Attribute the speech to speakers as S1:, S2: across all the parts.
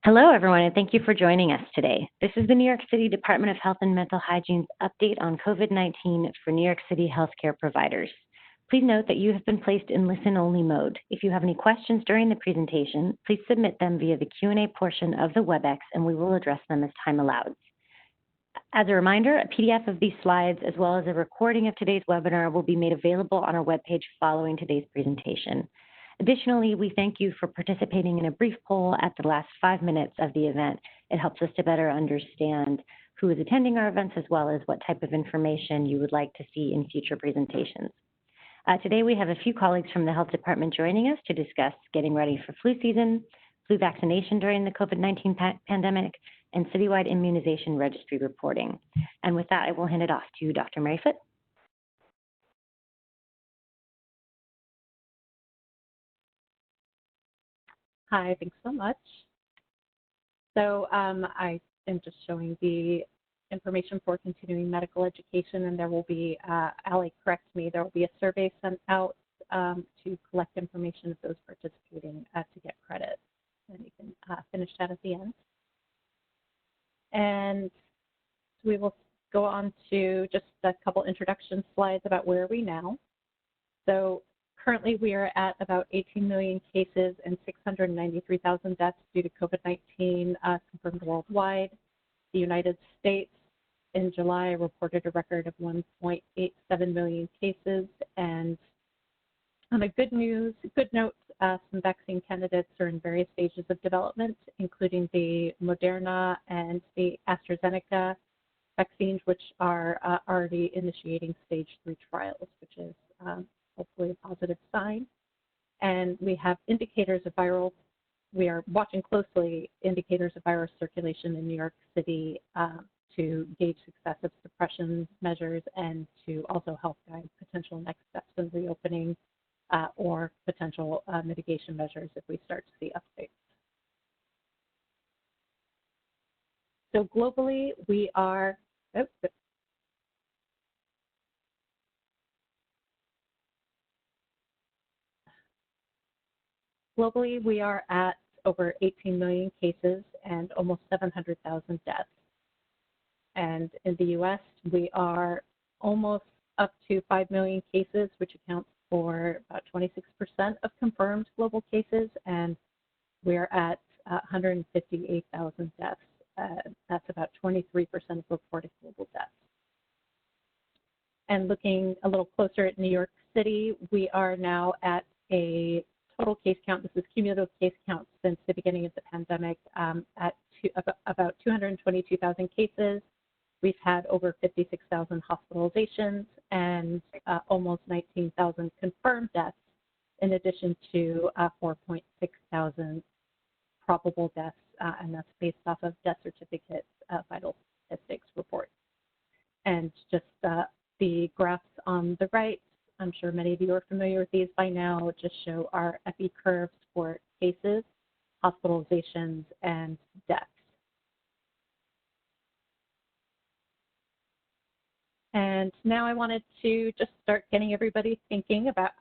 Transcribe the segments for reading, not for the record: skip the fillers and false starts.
S1: Hello, everyone, and thank you for joining us today. This is the New York City Department of Health and Mental Hygiene's update on COVID-19 for New York City healthcare providers. Please note that you have been placed in listen-only mode. If you have any questions during the presentation, please submit them via the Q&A portion of the WebEx, and we will address them as time allows. As a reminder, a PDF of these slides, as well as a recording of today's webinar, will be made available on our webpage following today's presentation. Additionally, we thank you for participating in a brief poll at the last 5 minutes of the event. It helps us to better understand who is attending our events, as well as what type of information you would like to see in future presentations. Today, we have a few colleagues from the Health Department joining us to discuss getting ready for flu season, flu vaccination during the COVID-19 pandemic, and citywide immunization registry reporting. And with that, I will hand it off to Dr. Merrifoot.
S2: Hi, thanks so much. So I am just showing the information for continuing medical education, and there will be, Allie, correct me, there will be a survey sent out to collect information of those participating to get credit. And you can finish that at the end. And we will go on to just a couple introduction slides about where are we now. So currently, we are at about 18 million cases and 693,000 deaths due to COVID-19 confirmed worldwide. The United States in July reported a record of 1.87 million cases. And on a good note, some vaccine candidates are in various stages of development, including the Moderna and the AstraZeneca vaccines, which are already initiating stage 3 trials, which is hopefully a positive sign. And we have indicators of we are watching closely indicators of virus circulation in New York City to gauge success of suppression measures and to also help guide potential next steps in reopening or potential mitigation measures if we start to see updates. So globally, we are, Globally, we are at over 18 million cases and almost 700,000 deaths. And in the US, we are almost up to 5 million cases, which accounts for about 26% of confirmed global cases, and we're at 158,000 deaths. That's about 23% of reported global deaths. And looking a little closer at New York City, we are now at a total case count, this is cumulative case count since the beginning of the pandemic, at about 222,000 cases. We've had over 56,000 hospitalizations and almost 19,000 confirmed deaths, in addition to 4.6 thousand probable deaths, and that's based off of death certificate vital statistics reports. And just the graphs on the right, I'm sure many of you are familiar with these by now, just show our epi curves for cases, hospitalizations, and deaths. And now I wanted to just start getting everybody thinking about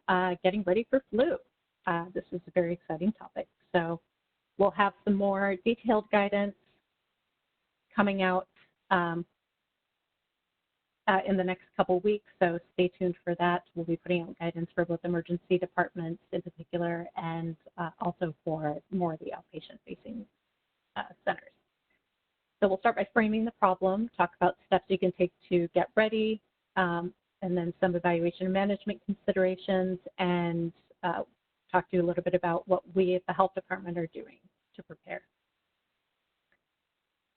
S2: getting ready for flu. This is a very exciting topic. So we'll have some more detailed guidance coming out in the next couple weeks, so stay tuned for that. We'll be putting out guidance for both emergency departments in particular and also for more of the outpatient-facing centers. So we'll start by framing the problem, talk about steps you can take to get ready, and then some evaluation and management considerations, and talk to you a little bit about what we at the health department are doing to prepare.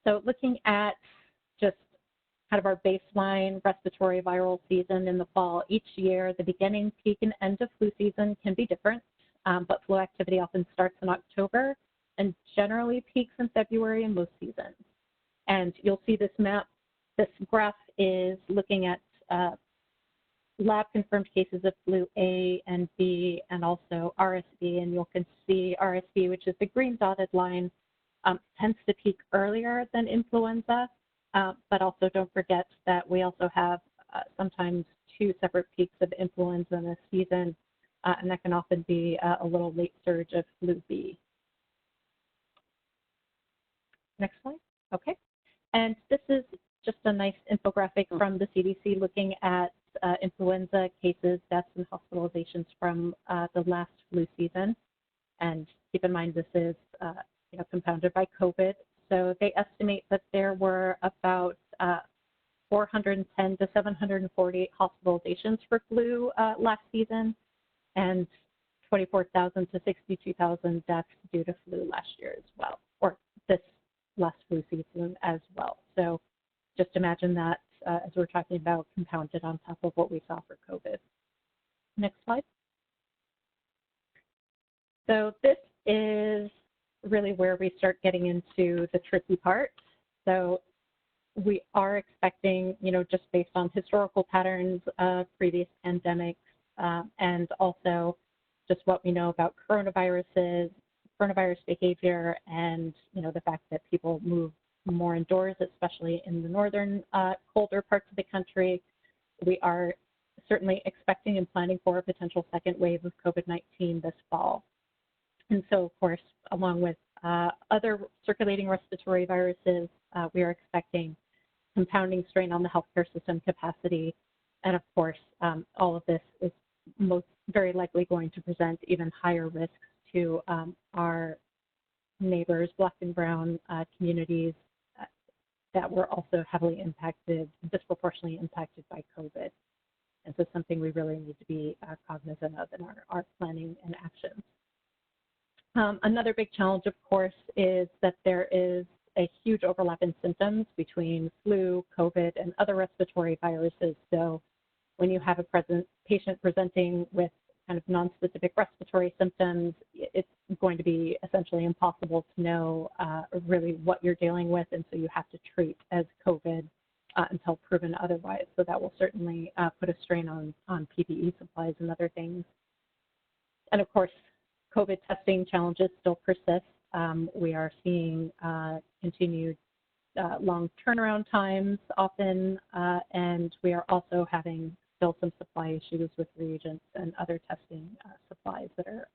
S2: So looking at just kind of our baseline respiratory viral season in the fall, each year the beginning, peak, and end of flu season can be different, but flu activity often starts in October and generally peaks in February in most seasons. And you'll see this map, this graph is looking at lab confirmed cases of flu A and B and also RSV, and you can see RSV, which is the green dotted line, tends to peak earlier than influenza. But also don't forget that we also have sometimes 2 separate peaks of influenza in a season, and that can often be a little late surge of flu B. Next slide. Okay. And this is just a nice infographic from the CDC looking at influenza cases, deaths, and hospitalizations from the last flu season. And keep in mind, this is compounded by COVID. So they estimate that there were about 410 to 748 hospitalizations for flu last season, and 24,000 to 62,000 deaths due to flu last year as well, or this last flu season as well. So just imagine that as we're talking about compounded on top of what we saw for COVID. Next slide. So this is really where we start getting into the tricky part. So we are expecting, just based on historical patterns of previous pandemics and also just what we know about coronavirus behavior, and the fact that people move more indoors, especially in the northern colder parts of the country. We are certainly expecting and planning for a potential second wave of COVID-19 this fall. And so, of course, along with other circulating respiratory viruses, we are expecting compounding strain on the healthcare system capacity. And of course, all of this is most very likely going to present even higher risks to our neighbors, Black and Brown communities that were also heavily impacted, disproportionately impacted by COVID. And so something we really need to be cognizant of in our planning and actions. Another big challenge, of course, is that there is a huge overlap in symptoms between flu, COVID, and other respiratory viruses. So when you have a patient presenting with kind of non-specific respiratory symptoms, it's going to be essentially impossible to know really what you're dealing with, and so you have to treat as COVID until proven otherwise. So that will certainly put a strain on PPE supplies and other things. And of course, COVID testing challenges still persist. We are seeing continued long turnaround times often, and we are also having still some supply issues with reagents and other testing supplies that are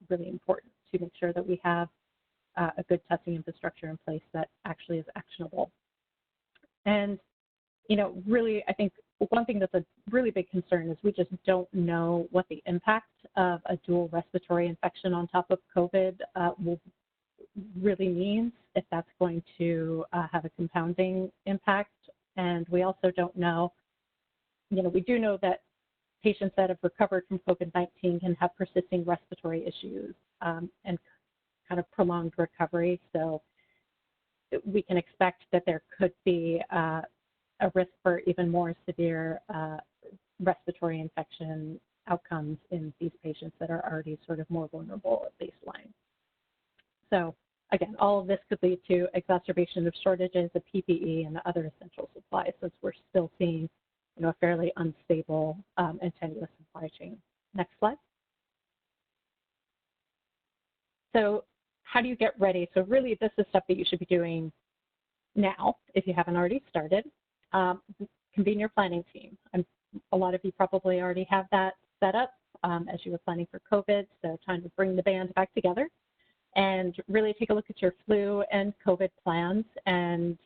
S2: really important to make sure that we have a good testing infrastructure in place that actually is actionable. And, really, I think one thing that's a really big concern is we just don't know what the impact of a dual respiratory infection on top of COVID will really means, if that's going to have a compounding impact. And we also don't know, we do know that patients that have recovered from COVID-19 can have persisting respiratory issues and kind of prolonged recovery. So we can expect that there could be a risk for even more severe respiratory infection outcomes in these patients that are already sort of more vulnerable at baseline. So again, all of this could lead to exacerbation of shortages of PPE and other essential supplies, since we're still seeing a fairly unstable and tenuous supply chain. Next slide. So how do you get ready? So really, this is stuff that you should be doing now if you haven't already started. Convene your planning team. A lot of you probably already have that set up as you were planning for COVID, so time to bring the band back together and really take a look at your flu and COVID plans, and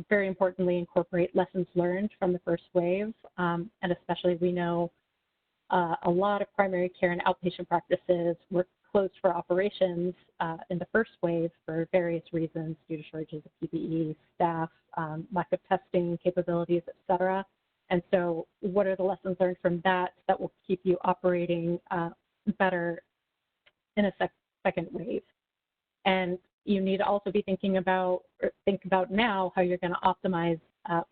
S2: very importantly, incorporate lessons learned from the first wave. And especially, we know a lot of primary care and outpatient practices were closed for operations in the first wave for various reasons, due to shortages of PPE, staff, lack of testing capabilities, et cetera. And so what are the lessons learned from that will keep you operating better in a second wave? And you need to also be thinking about, or think about now, how you're going to optimize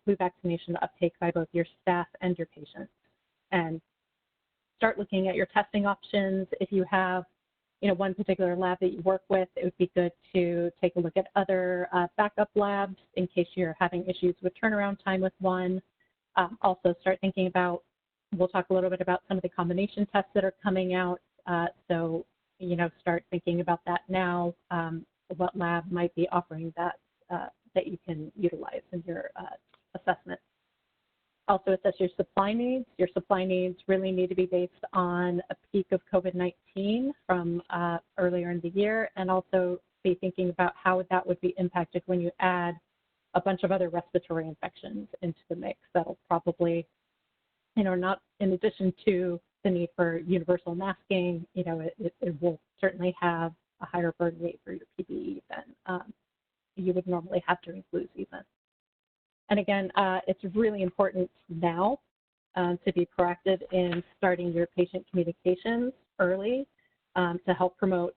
S2: flu vaccination uptake by both your staff and your patients. And start looking at your testing options. If you have one particular lab that you work with, it would be good to take a look at other backup labs in case you're having issues with turnaround time with one. Also start thinking about, we'll talk a little bit about some of the combination tests that are coming out. So, start thinking about that now. What lab might be offering that that you can utilize in your assessment. Also assess your supply needs. Your supply needs really need to be based on a peak of COVID-19 from earlier in the year, and also be thinking about how that would be impacted when you add a bunch of other respiratory infections into the mix. That'll probably, not in addition to the need for universal masking, it will certainly have a higher burn rate for your PPE than you would normally have during flu season. And again, it's really important now to be proactive in starting your patient communications early to help promote,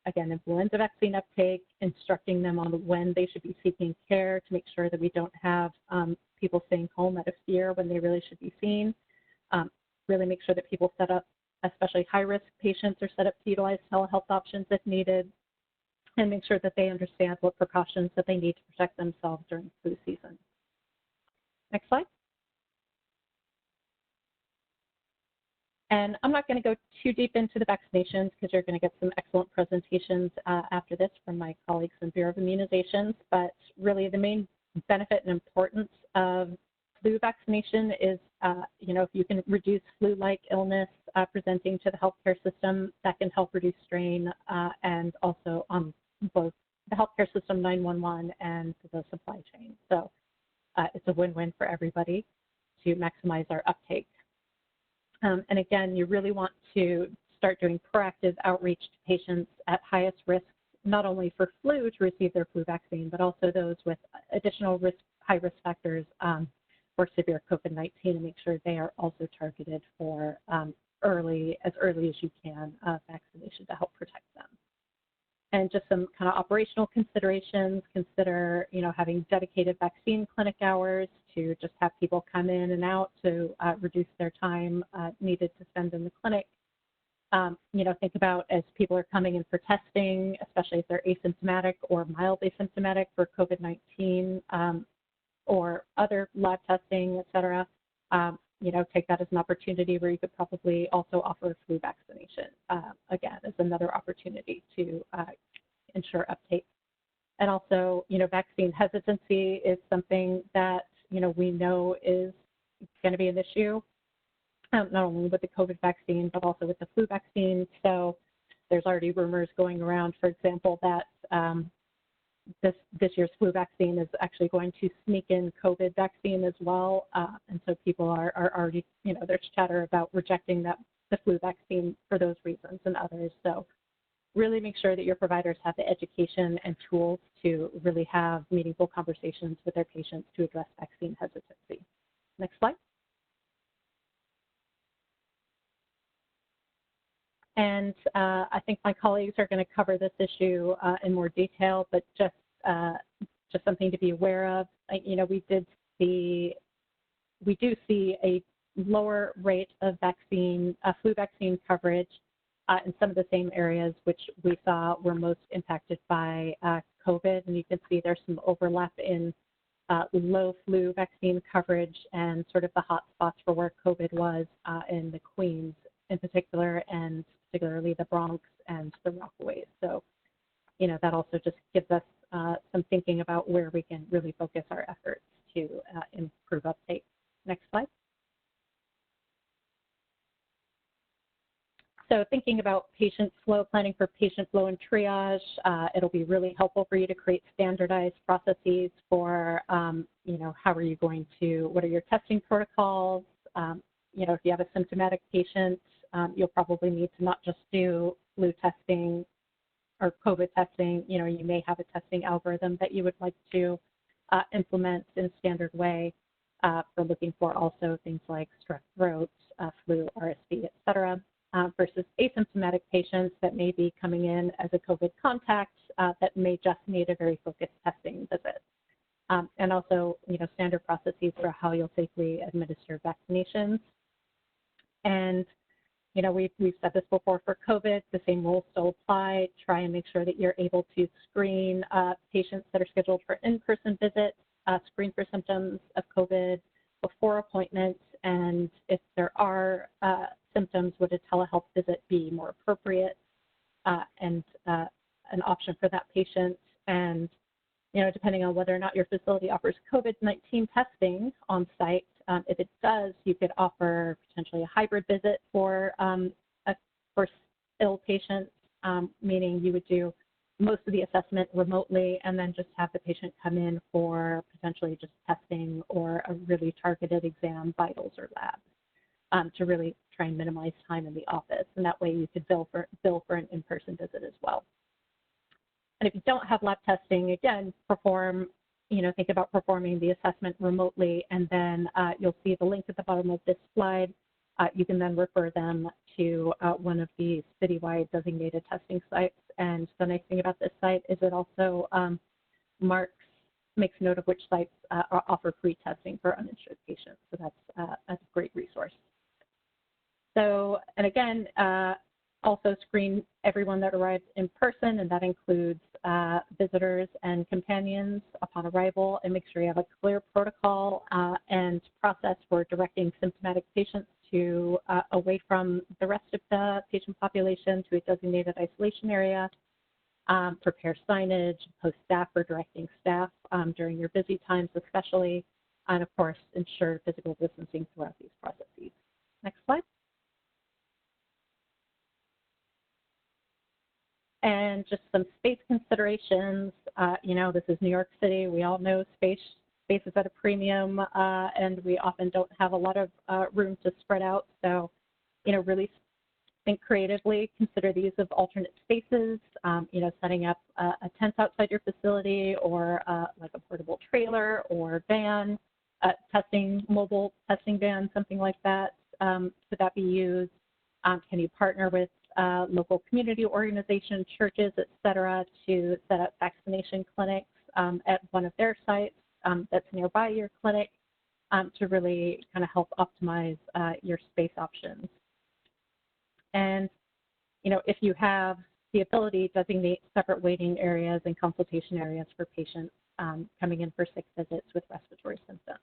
S2: again, influenza vaccine uptake, instructing them on when they should be seeking care to make sure that we don't have people staying home out of fear when they really should be seen. Really make sure that people set up, especially high-risk patients, are set up to utilize telehealth options if needed, and make sure that they understand what precautions that they need to protect themselves during flu season. Next slide. And I'm not going to go too deep into the vaccinations because you're going to get some excellent presentations after this from my colleagues in Bureau of Immunizations, but really the main benefit and importance of flu vaccination is, if you can reduce flu-like illness presenting to the healthcare system, that can help reduce strain and also on both the healthcare system, 911, and the supply chain. So it's a win-win for everybody to maximize our uptake. And again, you really want to start doing proactive outreach to patients at highest risk, not only for flu to receive their flu vaccine, but also those with additional high-risk factors for severe COVID-19, and make sure they are also targeted for as early as you can vaccination to help protect them. And just some kind of operational considerations, consider, having dedicated vaccine clinic hours to just have people come in and out to reduce their time needed to spend in the clinic. Think about as people are coming in for testing, especially if they're asymptomatic or mild asymptomatic for COVID-19 or other lab testing, et cetera, take that as an opportunity where you could probably also offer flu vaccination, again, as another opportunity to ensure uptake. And also, vaccine hesitancy is something that, we know is going to be an issue, not only with the COVID vaccine, but also with the flu vaccine. So there's already rumors going around, for example, that this year's flu vaccine is actually going to sneak in COVID vaccine as well. And so people are already, there's chatter about rejecting the flu vaccine for those reasons and others. So really make sure that your providers have the education and tools to really have meaningful conversations with their patients to address vaccine hesitancy. Next slide. And I think my colleagues are going to cover this issue in more detail, but just something to be aware of. We do see a lower rate of flu vaccine coverage in some of the same areas which we saw were most impacted by COVID, and you can see there's some overlap in low flu vaccine coverage and sort of the hot spots for where COVID was in the Queens in particular, and particularly the Bronx and the Rockaways. So, that also just gives us some thinking about where we can really focus our efforts to improve uptake. Next slide. So thinking about patient flow, planning for patient flow and triage, it'll be really helpful for you to create standardized processes for, how are you going to, what are your testing protocols? If you have a symptomatic patient, you'll probably need to not just do flu testing or COVID testing. You may have a testing algorithm that you would like to implement in a standard way for looking for also things like strep throat, flu, RSV, et cetera. Versus asymptomatic patients that may be coming in as a COVID contact that may just need a very focused testing visit. And also, standard processes for how you'll safely administer vaccinations. And, we've said this before for COVID, the same rules still apply. Try and make sure that you're able to screen patients that are scheduled for in-person visits, screen for symptoms of COVID before appointments, and if there are symptoms, would a telehealth visit be more appropriate and an option for that patient? And, depending on whether or not your facility offers COVID-19 testing on site, if it does, you could offer potentially a hybrid visit for ill patients, meaning you would do most of the assessment remotely, and then just have the patient come in for potentially just testing or a really targeted exam, vitals or labs, to really try and minimize time in the office. And that way you could bill for an in-person visit as well. And if you don't have lab testing, again, think about performing the assessment remotely, and then you'll see the link at the bottom of this slide. You can then refer them to one of the citywide designated testing sites. And the nice thing about this site is it also makes note of which sites offer free testing for uninsured patients. So that's a great resource. So, and again, also screen everyone that arrives in person, and that includes visitors and companions upon arrival, and make sure you have a clear protocol and process for directing symptomatic patients away from the rest of the patient population to a designated isolation area. Prepare signage, post staff for directing staff during your busy times especially, and of course, ensure physical distancing throughout these processes. Next slide. And just some space considerations. This is New York City. We all know space is at a premium, and we often don't have a lot of room to spread out. So, really think creatively, consider the use of alternate spaces, setting up a tent outside your facility, or like a portable trailer or van, mobile testing van, something like that. Could that be used? Can you partner with local community organizations, churches, et cetera, to set up vaccination clinics at one of their sites that's nearby your clinic to really kind of help optimize your space options. And, if you have the ability, designate separate waiting areas and consultation areas for patients coming in for sick visits with respiratory symptoms.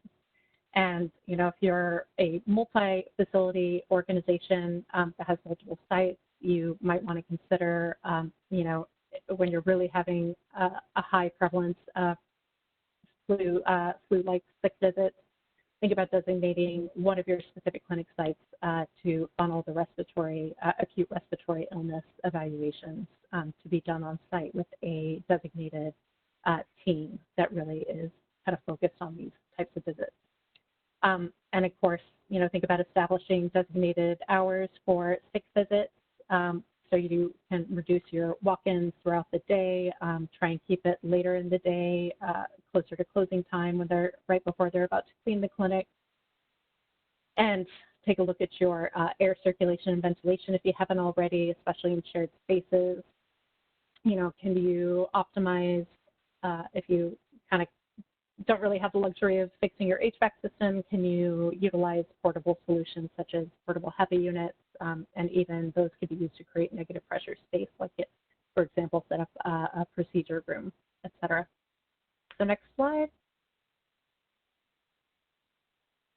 S2: And, if you're a multi-facility organization that has multiple sites, you might want to consider, when you're really having a high prevalence of flu-like sick visits, think about designating one of your specific clinic sites to funnel the acute respiratory illness evaluations to be done on site with a designated team that really is kind of focused on these types of visits. And of course, think about establishing designated hours for sick visits so you can reduce your walk-ins throughout the day, try and keep it later in the day, closer to closing time when they're right before they're about to clean the clinic. And take a look at your air circulation and ventilation if you haven't already, especially in shared spaces. Can you optimize if you kind of don't really have the luxury of fixing your HVAC system, can you utilize portable solutions such as portable HEPA units, and even those could be used to create negative pressure space, like for example, set up a procedure room, et cetera. So next slide.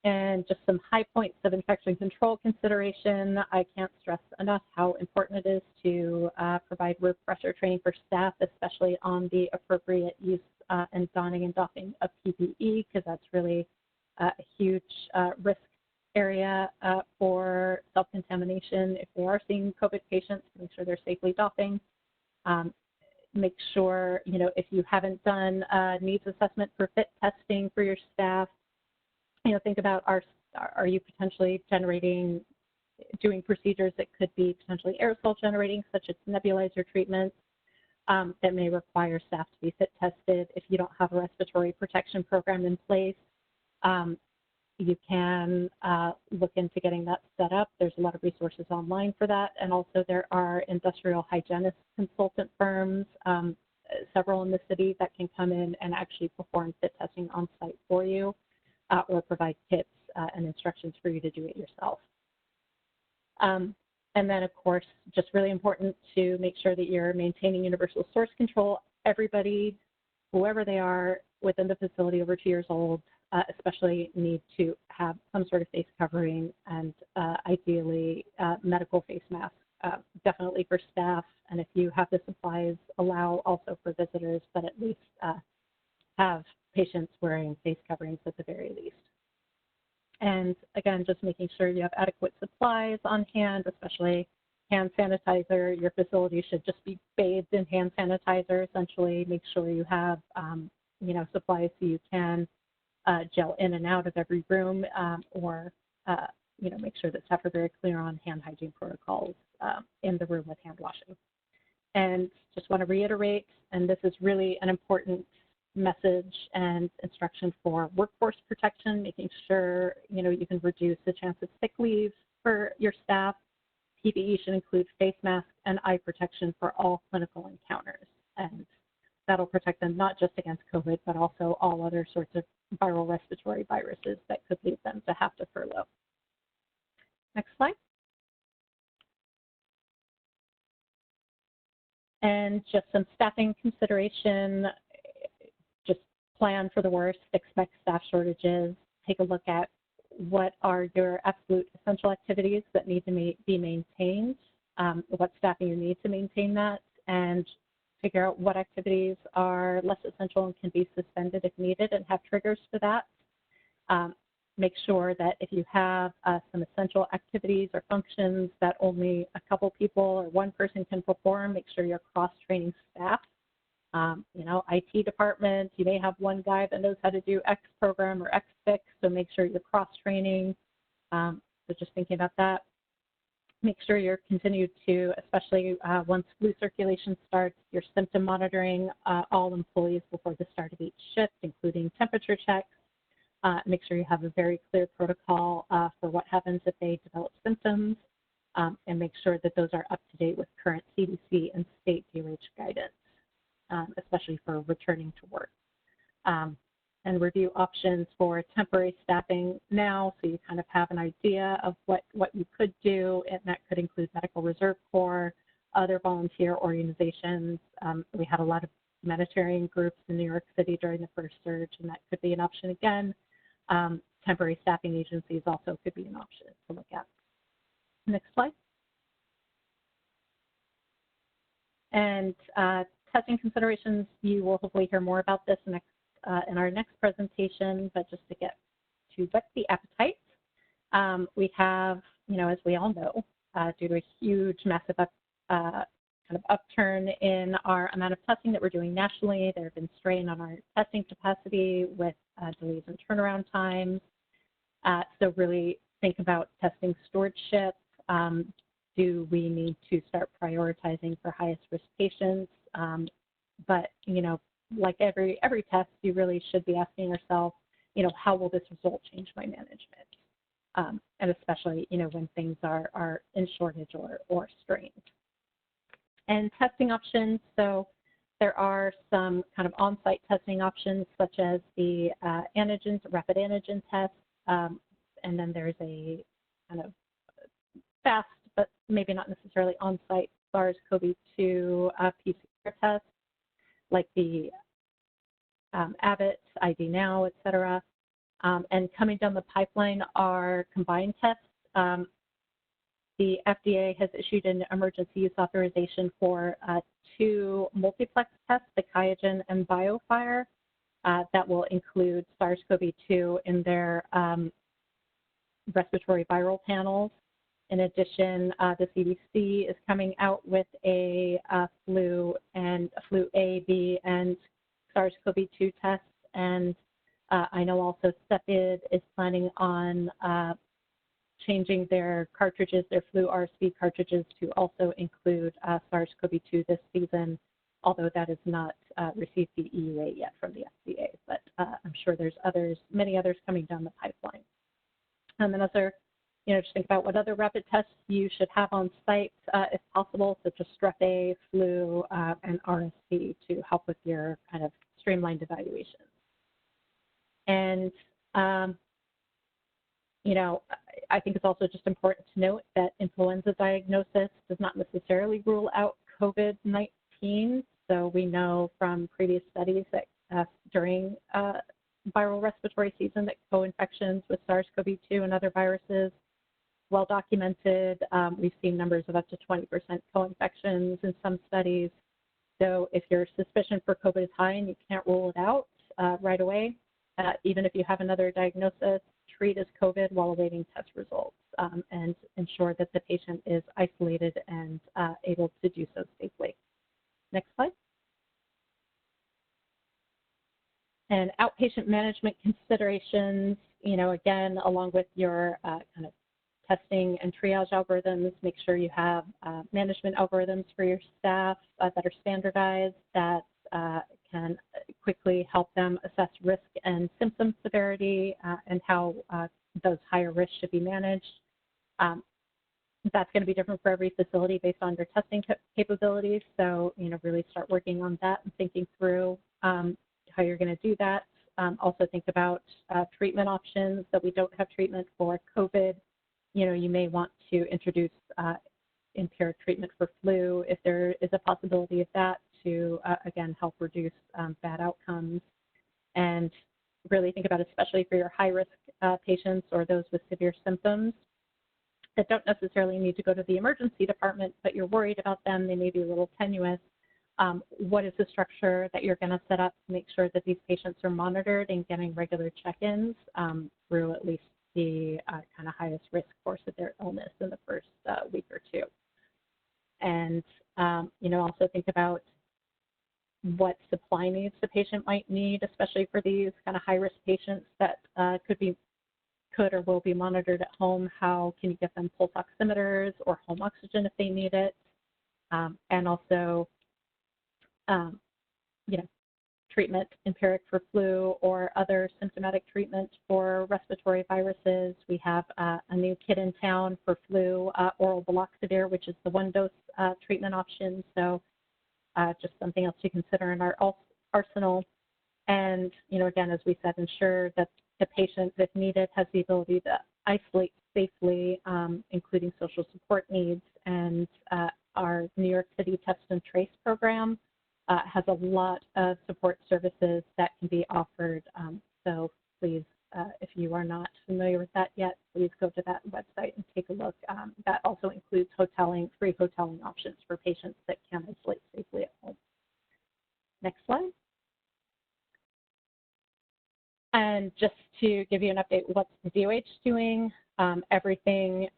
S2: And just some high points of infection control consideration. I can't stress enough how important it is to provide refresher training for staff, especially on the appropriate use and donning and doffing of PPE, because that's really a huge risk area for self-contamination. If they are seeing COVID patients, make sure they're safely doffing. Make sure, if you haven't done needs assessment for fit testing for your staff, think about are you potentially doing procedures that could be potentially aerosol generating, such as nebulizer treatments that may require staff to be fit tested. If you don't have a respiratory protection program in place, you can look into getting that set up. There's a lot of resources online for that. And also there are industrial hygienist consultant firms, several in the city, that can come in and actually perform fit testing on site for you or provide kits and instructions for you to do it yourself. And then, of course, just really important to make sure that you're maintaining universal source control. Everybody, whoever they are within the facility over 2 years old, especially need to have some sort of face covering and ideally medical face masks, definitely for staff. And if you have the supplies, allow also for visitors, but at least have patients wearing face coverings at the very least. And again, just making sure you have adequate supplies on hand, especially hand sanitizer. Your facility should just be bathed in hand sanitizer, essentially. Make sure you have, supplies so you can gel in and out of every room, or make sure that staff are very clear on hand hygiene protocols in the room with hand washing. And just want to reiterate, and this is really an important message and instruction for workforce protection, making sure, you can reduce the chance of sick leave for your staff. PPE should include face masks and eye protection for all clinical encounters. And that'll protect them not just against COVID, but also all other sorts of viral respiratory viruses that could lead them to have to furlough. Next slide. And just some staffing consideration, just plan for the worst, expect staff shortages, take a look at what are your absolute essential activities that need to be maintained, what staffing you need to maintain that, and figure out what activities are less essential and can be suspended if needed and have triggers for that. Make sure that if you have some essential activities or functions that only a couple people or one person can perform, make sure you're cross-training staff. IT department, you may have one guy that knows how to do X program or X fix, so make sure you're cross-training. So just thinking about that. Make sure you're continued to, especially once flu circulation starts, your symptom monitoring all employees before the start of each shift, including temperature checks. Make sure you have a very clear protocol for what happens if they develop symptoms, and make sure that those are up to date with current CDC and state TRIAGE guidance, especially for returning to work. And review options for temporary staffing now, so you kind of have an idea of what you could do, and that could include Medical Reserve Corps, other volunteer organizations. We had a lot of humanitarian groups in New York City during the first surge, and that could be an option again. Temporary staffing agencies also could be an option to look at. Next slide. And testing considerations, you will hopefully hear more about this in our next presentation, but just to get to whet the appetite, we have, as we all know, due to a huge, massive kind of upturn in our amount of testing that we're doing nationally, there have been strain on our testing capacity with delays in turnaround times. So really think about testing stewardship. Do we need to start prioritizing for highest risk patients? But, like every test, you really should be asking yourself, how will this result change my management? And especially, when things are in shortage or strained. And testing options, so there are some kind of on-site testing options, such as the antigens, rapid antigen test, and then there's a kind of fast, but maybe not necessarily on-site SARS-CoV-2 PCR test, like the Abbott, ID Now, et cetera. And coming down the pipeline are combined tests. The FDA has issued an emergency use authorization for 2 multiplex tests, the QIAGEN and BioFire, that will include SARS-CoV-2 in their respiratory viral panels. In addition, the CDC is coming out with a flu A, B, and SARS-CoV-2 tests, and I know also CITYWIDE is planning on changing their cartridges, their flu RSV cartridges, to also include SARS-CoV-2 this season, although that has not received the EUA yet from the FDA, but I'm sure there's many others coming down the pipeline. And then other, just think about what other rapid tests you should have on site if possible, such as strep A, flu, and RSV to help with your kind of streamlined evaluations. And I think it's also just important to note that influenza diagnosis does not necessarily rule out COVID-19. So we know from previous studies that during viral respiratory season that co-infections with SARS-CoV-2 and other viruses, well documented. We've seen numbers of up to 20% co-infections in some studies. So if your suspicion for COVID is high and you can't rule it out right away, even if you have another diagnosis, treat as COVID while awaiting test results, and ensure that the patient is isolated and able to do so safely. Next slide. And outpatient management considerations, again, along with your kind of testing and triage algorithms, make sure you have management algorithms for your staff that are standardized, that can quickly help them assess risk and symptom severity and how those higher risks should be managed. That's going to be different for every facility based on your testing capabilities. So, really start working on that and thinking through how you're going to do that. Also think about treatment options. So we don't have treatment for COVID. You may want to introduce empiric treatment for flu if there is a possibility of that to, again, help reduce bad outcomes. And really think about, especially for your high-risk patients or those with severe symptoms that don't necessarily need to go to the emergency department, but you're worried about them, they may be a little tenuous. What is the structure that you're going to set up to make sure that these patients are monitored and getting regular check-ins through at least the kind of highest risk course of their illness in the first week or two? And, also think about what supply needs the patient might need, especially for these kind of high-risk patients that could or will be monitored at home. How can you get them pulse oximeters or home oxygen if they need it? And also, treatment empiric for flu or other symptomatic treatment for respiratory viruses. We have a new kit in town for flu, oral baloxavir, which is the one-dose treatment option. So just something else to consider in our arsenal. And, again, as we said, ensure that the patient, if needed, has the ability to isolate safely, including social support needs. And our New York City Test and Trace program has a lot of support services that can be offered. So please, if you are not familiar with that yet, please go to that website and take a look. That also includes free hoteling options for patients that can isolate safely at home. Next slide. And just to give you an update, what's the DOH doing? Everything,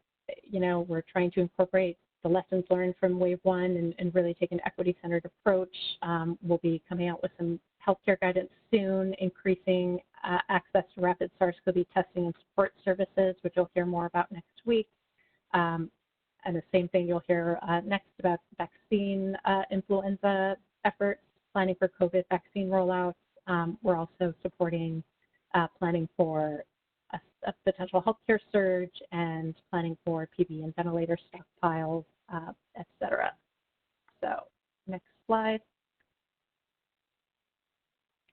S2: we're trying to incorporate the lessons learned from wave one and really take an equity-centered approach. We'll be coming out with some healthcare guidance soon, increasing access to rapid SARS-CoV testing and support services, which you'll hear more about next week. And the same thing you'll hear next about vaccine influenza efforts, planning for COVID vaccine rollouts. We're also supporting planning for a potential healthcare surge and planning for PPE and ventilator stockpiles, et cetera. So next slide.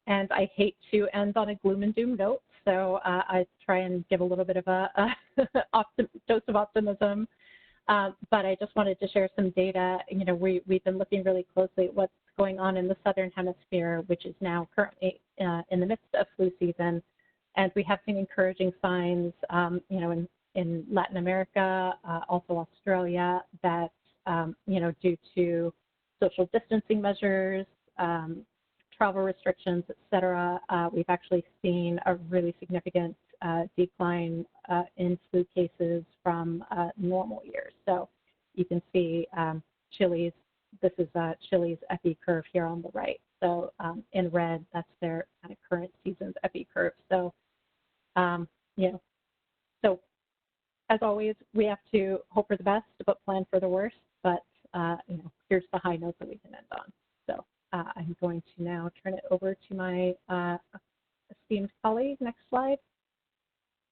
S2: And I hate to end on a gloom and doom note, so I try and give a little bit of a dose of optimism. But I just wanted to share some data. We've been looking really closely at what's going on in the Southern Hemisphere, which is now currently in the midst of flu season. And we have seen encouraging signs, in Latin America, also Australia, that, due to social distancing measures, travel restrictions, et cetera, we've actually seen a really significant decline in flu cases from normal years. So you can see this is Chile's epi curve here on the right. So in red, that's their kind of current season's epi curve. So, so as always, we have to hope for the best, but plan for the worst. But, here's the high note that we can end on. So I'm going to now turn it over to my esteemed colleague. Next slide.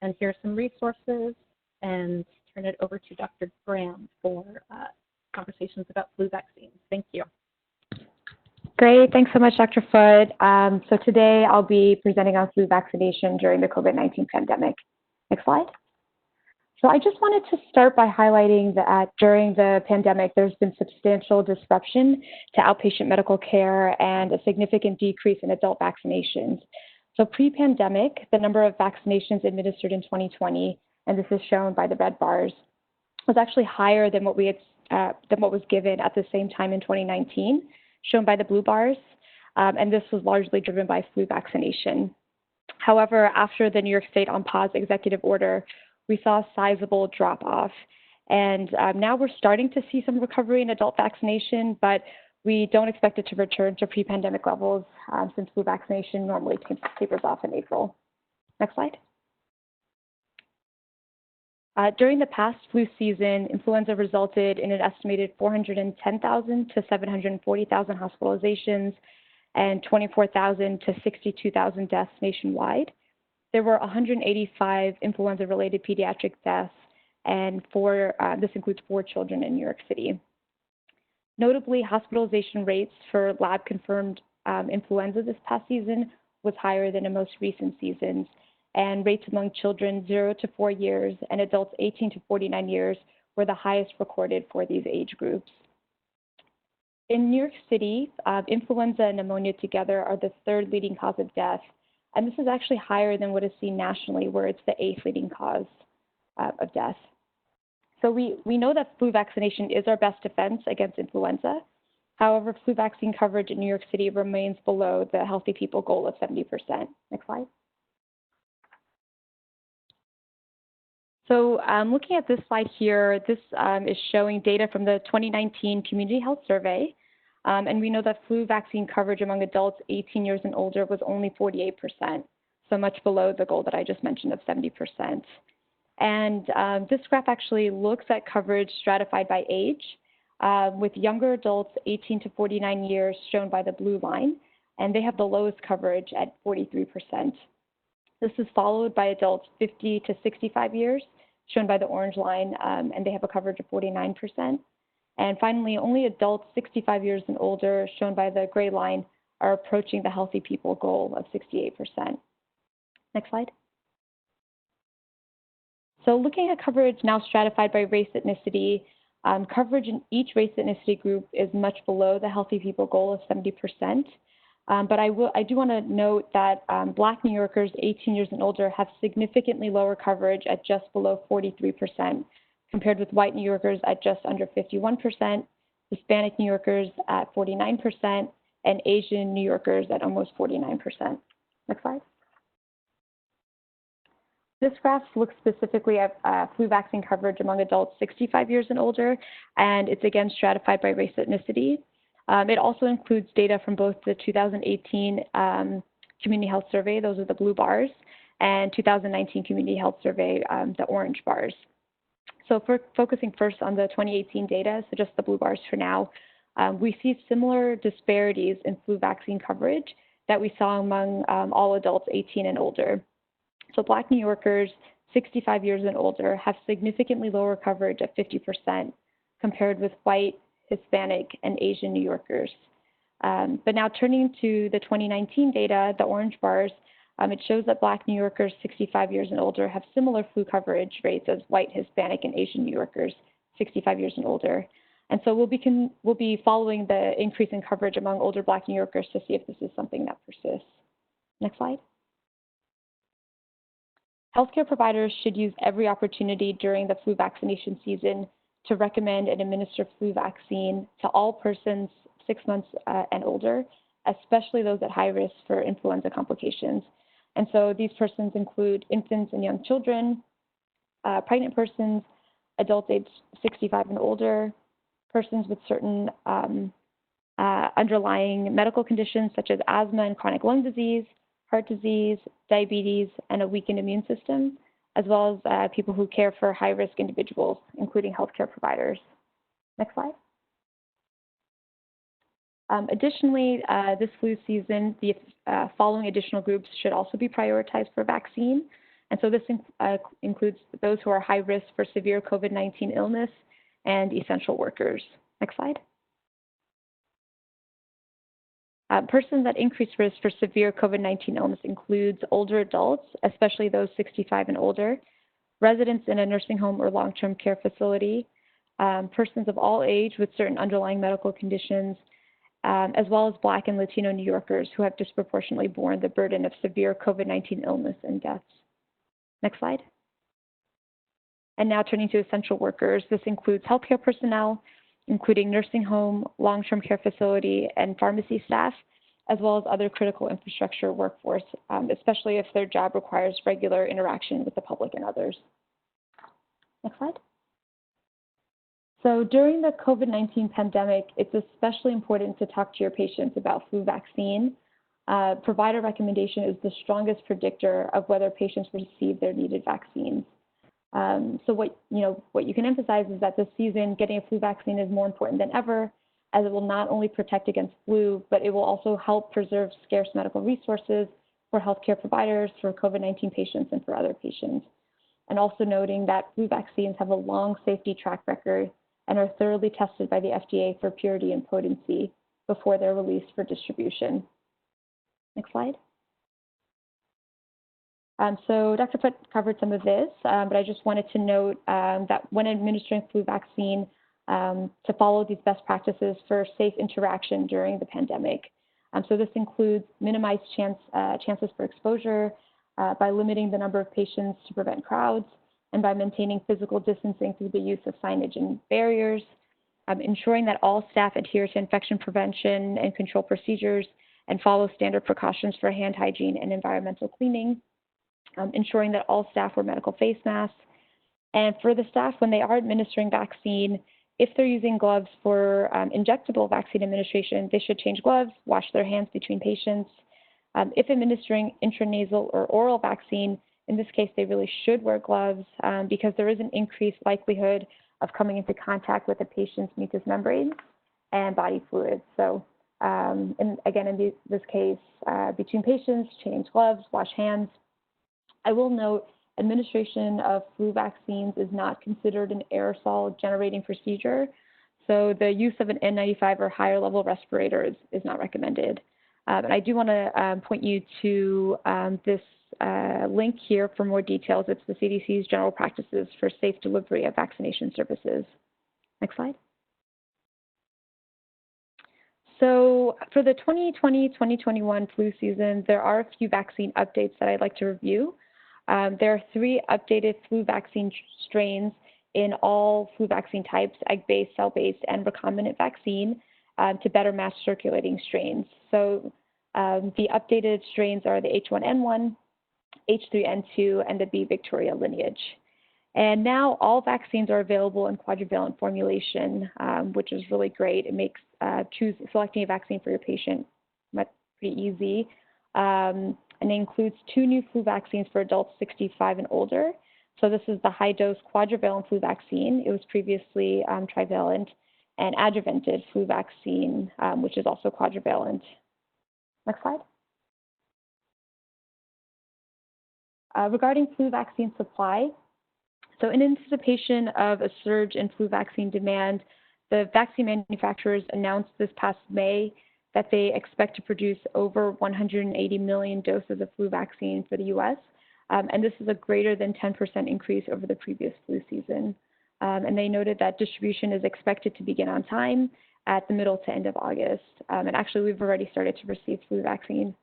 S2: And here's some resources, and turn it over to Dr. Graham for conversations about flu vaccines. Thank you.
S3: Great. Thanks so much, Dr. Foote. So today I'll be presenting on flu vaccination during the COVID-19 pandemic. Next slide. So I just wanted to start by highlighting that during the pandemic, there's been substantial disruption to outpatient medical care and a significant decrease in adult vaccinations. So pre-pandemic, the number of vaccinations administered in 2020, and this is shown by the red bars, was actually higher than what was given at the same time in 2019, shown by the blue bars, and this was largely driven by flu vaccination. However, after the New York State on Pause executive order, we saw a sizable drop-off. And now we're starting to see some recovery in adult vaccination, but we don't expect it to return to pre-pandemic levels since flu vaccination normally tapers off in April. Next slide. During the past flu season, influenza resulted in an estimated 410,000 to 740,000 hospitalizations and 24,000 to 62,000 deaths nationwide. There were 185 influenza-related pediatric deaths, and this includes 4 children in New York City. Notably, hospitalization rates for lab-confirmed influenza this past season was higher than in most recent seasons, and rates among children 0 to 4 years and adults 18 to 49 years were the highest recorded for these age groups. In New York City, influenza and pneumonia together are the 3rd leading cause of death, and this is actually higher than what is seen nationally, where it's the 8th leading cause of death. So we know that flu vaccination is our best defense against influenza. However, flu vaccine coverage in New York City remains below the healthy people goal of 70%. Next slide. So looking at this slide here, this is showing data from the 2019 Community Health Survey. And we know that flu vaccine coverage among adults 18 years and older was only 48%, so much below the goal that I just mentioned of 70%. And this graph actually looks at coverage stratified by age, with younger adults 18 to 49 years shown by the blue line, and they have the lowest coverage at 43%. This is followed by adults 50 to 65 years, shown by the orange line, and they have a coverage of 49%. And finally, only adults 65 years and older, shown by the gray line, are approaching the healthy people goal of 68%. Next slide. So looking at coverage now stratified by race ethnicity, coverage in each race ethnicity group is much below the healthy people goal of 70%. But I do want to note that Black New Yorkers 18 years and older have significantly lower coverage at just below 43%, compared with white New Yorkers at just under 51%, Hispanic New Yorkers at 49%, and Asian New Yorkers at almost 49%. Next slide. This graph looks specifically at flu vaccine coverage among adults 65 years and older, and it's again stratified by race ethnicity. It also includes data from both the 2018 Community Health Survey, those are the blue bars, and 2019 Community Health Survey, the orange bars. So for focusing first on the 2018 data, so just the blue bars for now, we see similar disparities in flu vaccine coverage that we saw among all adults 18 and older. So Black New Yorkers 65 years and older have significantly lower coverage at 50% compared with white, Hispanic, and Asian New Yorkers. But now turning to the 2019 data, the orange bars, it shows that Black New Yorkers 65 years and older have similar flu coverage rates as white, Hispanic, and Asian New Yorkers 65 years and older. And so we'll be following the increase in coverage among older Black New Yorkers to see if this is something that persists. Next slide. Healthcare providers should use every opportunity during the flu vaccination season to recommend and administer flu vaccine to all persons 6 months and older, especially those at high risk for influenza complications. And so these persons include infants and young children, pregnant persons, adults aged 65 and older, persons with certain underlying medical conditions such as asthma and chronic lung disease, heart disease, diabetes, and a weakened immune system, as well as people who care for high-risk individuals, including healthcare providers. Next slide. Additionally, this flu season, the following additional groups should also be prioritized for vaccine. And so this includes those who are high risk for severe COVID-19 illness and essential workers. Next slide. Persons at increased risk for severe COVID-19 illness includes older adults, especially those 65 and older, residents in a nursing home or long-term care facility, persons of all age with certain underlying medical conditions, as well as Black and Latino New Yorkers who have disproportionately borne the burden of severe COVID-19 illness and deaths. Next slide. And now turning to essential workers, this includes healthcare personnel, including nursing home, long-term care facility, and pharmacy staff, as well as other critical infrastructure workforce, especially if their job requires regular interaction with the public and others. Next slide. So during the COVID-19 pandemic, it's especially important to talk to your patients about flu vaccine. Provider recommendation is the strongest predictor of whether patients receive their needed vaccines. So what you can emphasize is that this season, getting a flu vaccine is more important than ever, as it will not only protect against flu, but it will also help preserve scarce medical resources for healthcare providers, for COVID-19 patients, and for other patients. And also noting that flu vaccines have a long safety track record and are thoroughly tested by the FDA for purity and potency before they're released for distribution. Next slide. So Dr. Foote covered some of this, but I just wanted to note that when administering flu vaccine, to follow these best practices for safe interaction during the pandemic. So this includes minimized chances for exposure by limiting the number of patients to prevent crowds, and by maintaining physical distancing through the use of signage and barriers, ensuring that all staff adhere to infection prevention and control procedures and follow standard precautions for hand hygiene and environmental cleaning, ensuring that all staff wear medical face masks. And for the staff, when they are administering vaccine, if they're using gloves for injectable vaccine administration, they should change gloves, wash their hands between patients. If administering intranasal or oral vaccine, in this case, they really should wear gloves because there is an increased likelihood of coming into contact with the patient's mucous membranes and body fluids. So, and again, in this case, between patients, change gloves, wash hands. I will note, administration of flu vaccines is not considered an aerosol generating procedure. So the use of an N95 or higher level respirator is not recommended. And I do want to point you to this link here for more details. It's the CDC's general practices for safe delivery of vaccination services. Next slide. So for the 2020-2021 flu season, there are a few vaccine updates that I'd like to review. There are 3 updated flu vaccine strains in all flu vaccine types, egg-based, cell-based, and recombinant vaccine to better match circulating strains. So the updated strains are the H1N1, H3N2, and the B Victoria lineage. And now all vaccines are available in quadrivalent formulation, which is really great. It makes selecting a vaccine for your patient pretty easy. And it includes 2 new flu vaccines for adults 65 and older. So this is the high-dose quadrivalent flu vaccine. It was previously trivalent, and adjuvanted flu vaccine, which is also quadrivalent. Next slide. Regarding flu vaccine supply, so in anticipation of a surge in flu vaccine demand, the vaccine manufacturers announced this past May that they expect to produce over 180 million doses of flu vaccine for the U.S., and this is a greater than 10% increase over the previous flu season. And they noted that distribution is expected to begin on time at the middle to end of August. And actually, we've already started to receive flu vaccine.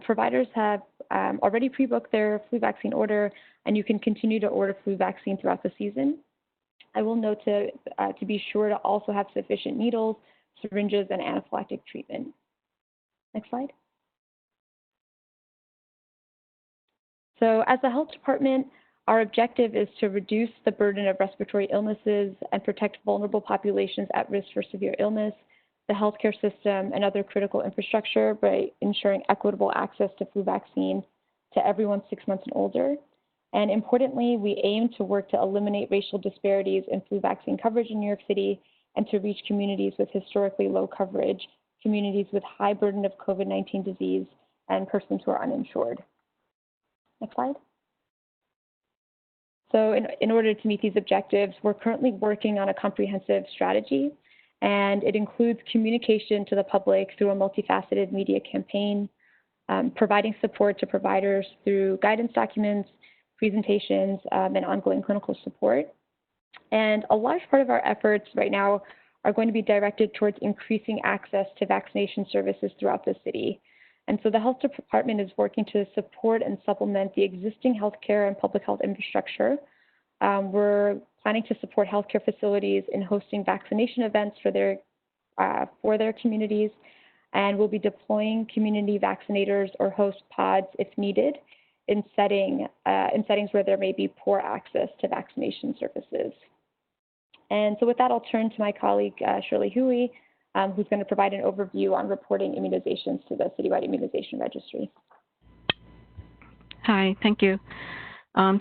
S3: Providers have already pre-booked their flu vaccine order, and you can continue to order flu vaccine throughout the season. I will note to be sure to also have sufficient needles, syringes, and anaphylactic treatment. Next slide. So as the health department, our objective is to reduce the burden of respiratory illnesses and protect vulnerable populations at risk for severe illness, the healthcare system, and other critical infrastructure by ensuring equitable access to flu vaccine to everyone 6 months and older. And importantly, we aim to work to eliminate racial disparities in flu vaccine coverage in New York City and to reach communities with historically low coverage, communities with high burden of COVID-19 disease, and persons who are uninsured. Next slide. So in order to meet these objectives, we're currently working on a comprehensive strategy, and it includes communication to the public through a multifaceted media campaign, providing support to providers through guidance documents, presentations, and ongoing clinical support. And a large part of our efforts right now are going to be directed towards increasing access to vaccination services throughout the city. And so the health department is working to support and supplement the existing healthcare and public health infrastructure. We're planning to support healthcare facilities in hosting vaccination events for their communities. and we'll be deploying community vaccinators or host pods if needed in settings where there may be poor access to vaccination services. And so with that, I'll turn to my colleague, Shirley Huey, who's going to provide an overview on reporting immunizations to the Citywide Immunization Registry.
S4: Hi, thank you.